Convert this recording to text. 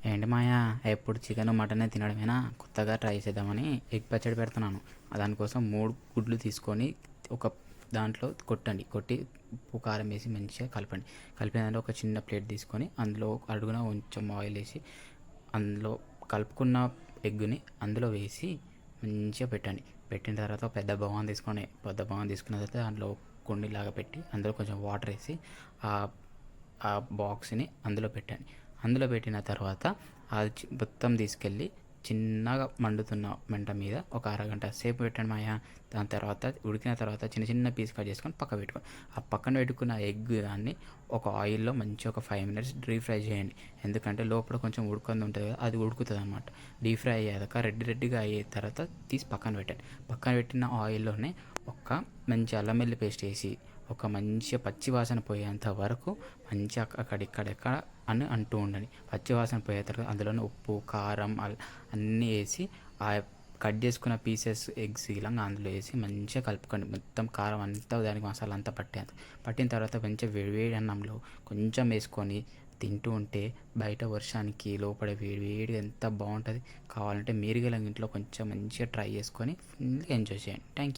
ఏంటి మాయా, ఎప్పుడు చికెన్ మటనే తినడమేనా? కొత్తగా ట్రై చేద్దామని ఎగ్ పచ్చడి పెడుతున్నాను. దానికోసం 3 గుడ్లు తీసుకొని ఒక దాంట్లో కొట్టి ఉప్పు కారం వేసి మంచిగా కలపండి. కలిపిన దాంట్లో ఒక చిన్న ప్లేట్ తీసుకొని అందులో అడుగున కొంచెం ఆయిల్ వేసి అందులో కలుపుకున్న ఎగ్గుని అందులో వేసి మంచిగా పెట్టండి. పెట్టిన తర్వాత పెద్ద బగోన్ తీసుకున్న తర్వాత దాంట్లో కుండీలాగా పెట్టి అందులో కొంచెం వాటర్ వేసి ఆ ఆ బాక్స్ని అందులో పెట్టండి. అందులో పెట్టిన తర్వాత అది మొత్తం తీసుకెళ్ళి చిన్నగా మండుతున్న మంట మీద ఒక అరగంట సేపు పెట్టండి మాయా. దాని తర్వాత ఉడికిన తర్వాత చిన్న చిన్న పీస్ కట్ చేసుకొని పక్క పెట్టుకోండి. ఆ పక్కన పెట్టుకున్న ఎగ్ దాన్ని ఒక ఆయిల్లో మంచిగా ఒక 5 మినిట్స్ డీప్ ఫ్రై చేయండి. ఎందుకంటే లోపల కొంచెం ఉడుకుంది ఉంటుంది కదా, అది ఉడుకుతుంది అనమాట. డీప్ ఫ్రై అయ్యాక రెడ్డిగా అయ్యే తర్వాత తీసి పక్కన పెట్టండి. పక్కన పెట్టిన ఆయిల్లోనే ఒక మంచి అల్లం వెల్లుల్లి పేస్ట్ వేసి ఒక మంచిగా పచ్చి వాసన పోయేంత వరకు మంచిగా అక్కడిక్కడ అని అంటూ ఉండండి. పచ్చి వాసన పోయే తర్వాత అందులోనే ఉప్పు కారం అన్నీ వేసి ఆ కట్ చేసుకున్న పీసెస్ ఎగ్స్ ఇలా అందులో వేసి మంచిగా కలుపుకోండి. మొత్తం కారం అంతా దానికి మసాలా అంతా పట్టిన తర్వాత మంచిగా వేడి అన్నంలో కొంచెం వేసుకొని తింటూ ఉంటే బయట వర్షానికి లోపల వేడి ఎంత బాగుంటుంది. కావాలంటే మీరు గల ఇంట్లో కొంచెం మంచిగా ట్రై చేసుకొని ఫుల్గా ఎంజాయ్ చేయండి. Thank you.